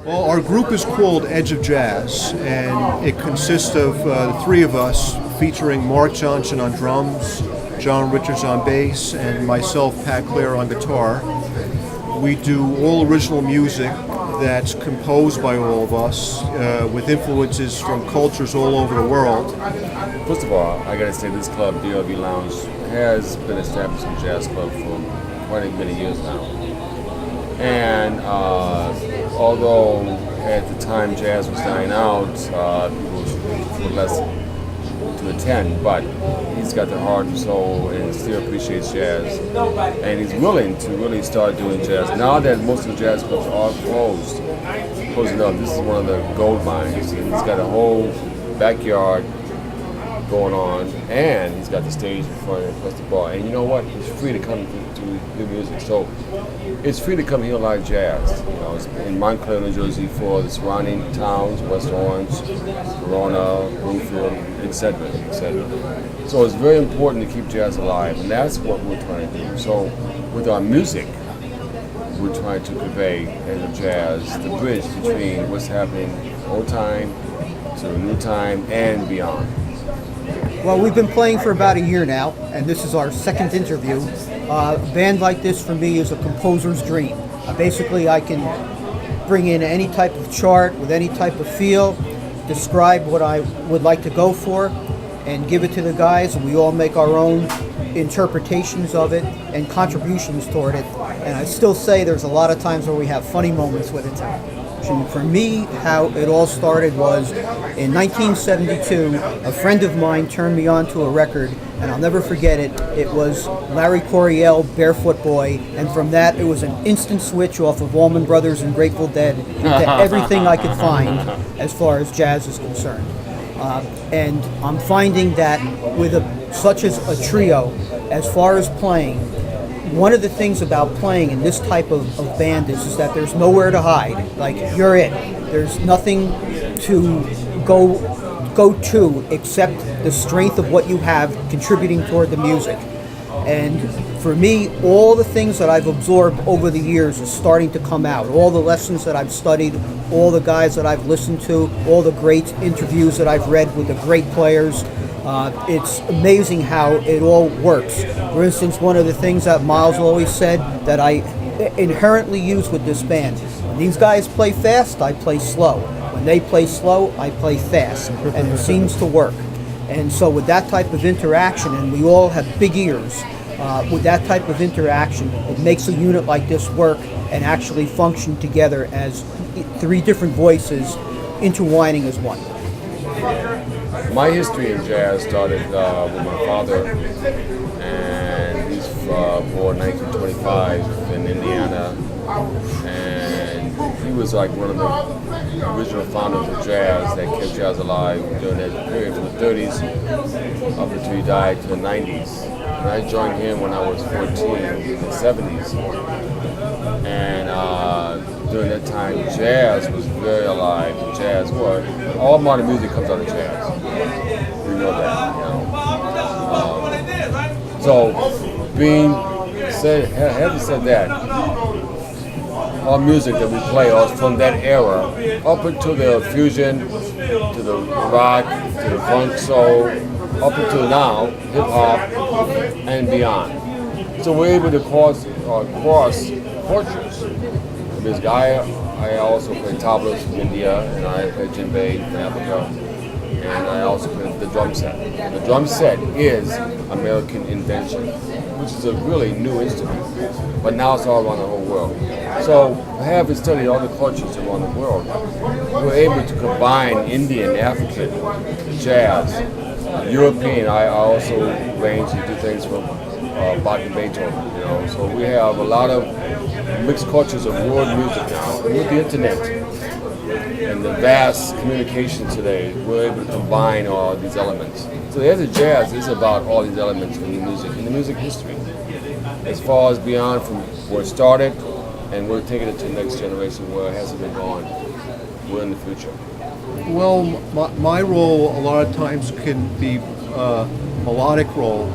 Well, our group is called Edge of Jazz, and it consists of the three of us, featuring Mark Johnson on drums, John Richards on bass, and myself, Pat Clare, on guitar. We do all original music that's composed by all of us, with influences from cultures all over the world. First of all, I gotta say this club, DLV Lounge, has been established as a jazz club for quite many years now. And although at the time jazz was dying out, people were less to attend, but he's got the heart and soul and still appreciates jazz. And he's willing to really start doing jazz. Now that most of the jazz clubs are closing up, this is one of the gold mines. And he's got a whole backyard going on, and he's got the stage in front and plus the bar. And you know what? It's free to come to do music. So it's free to come hear live jazz. You know, it's in Montclair, New Jersey, for the surrounding towns, West Orange, Corona, Bloomfield, etc., etc. So it's very important to keep jazz alive, and that's what we're trying to do. So with our music, we're trying to convey as a jazz the bridge between what's happening old time to new time and beyond. Well, we've been playing for about a year now, and this is our second interview. A band like this for me is a composer's dream. Basically, I can bring in any type of chart with any type of feel, describe what I would like to go for, and give it to the guys, and we all make our own interpretations of it and contributions toward it. And I still say there's a lot of times where we have funny moments with it too. And for me, how it all started was in 1972, a friend of mine turned me on to a record, and I'll never forget it. It was Larry Coryell, Barefoot Boy, and from that it was an instant switch off of Allman Brothers and Grateful Dead into everything I could find as far as jazz is concerned. And I'm finding that with such as a trio, as far as playing, one of the things about playing in this type of band is that there's nowhere to hide. Like, you're it. There's nothing to go to except the strength of what you have contributing toward the music. And for me, all the things that I've absorbed over the years is starting to come out. All the lessons that I've studied, all the guys that I've listened to, all the great interviews that I've read with the great players. It's amazing how it all works. For instance, one of the things that Miles always said that I inherently use with this band, when these guys play fast, I play slow. When they play slow, I play fast. And it seems to work. And so with that type of interaction, and we all have big ears, with that type of interaction, it makes a unit like this work and actually function together as three different voices intertwining as one. My history in jazz started with my father, and he's born 1925 in Indiana, and he was like one of the original founders of jazz that kept jazz alive during that period from the 30s up until he died to the 90s. And I joined him when I was 14 in the 70s, and during that time, jazz was very alive. Jazz, all modern music comes out of jazz. We know that, So, having said that, all music that we play is from that era up until the fusion, to the rock, to the funk soul, up until now, hip hop, and beyond. So we're able to cross cultures. This guy, I also play tablas from India, and I play djembe from Africa, and I also play the drum set. The drum set is American invention, which is a really new instrument, but now it's all around the whole world. So having studied all the cultures around the world, we're able to combine Indian, African, jazz, European. I also range and do things from Bach and Beethoven, So we have a lot of mixed cultures of world music now. And with the internet and the vast communication today, we're able to combine all these elements. So the Edge of Jazz is about all these elements in the music history. As far as beyond from where it started, and we're taking it to the next generation where it hasn't been gone. We're in the future. Well, my role a lot of times can be a melodic role,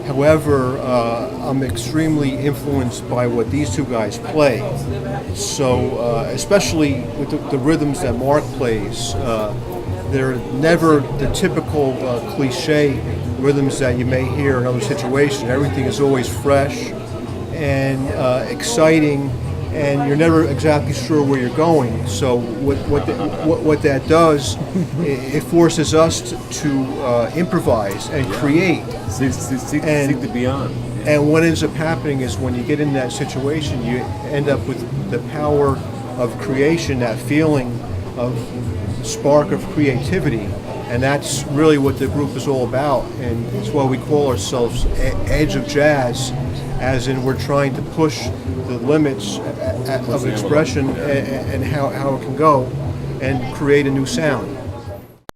However, I'm extremely influenced by what these two guys play. So, especially with the rhythms that Mark plays, they're never the typical cliche rhythms that you may hear in other situations. Everything is always fresh and exciting, and you're never exactly sure where you're going. So what that does, it forces us to improvise and create. Seek the beyond. And what ends up happening is when you get in that situation, you end up with the power of creation, that feeling of spark of creativity. And that's really what the group is all about. And it's why we call ourselves Edge of Jazz, as in we're trying to push the limits of expression and how it can go and create a new sound.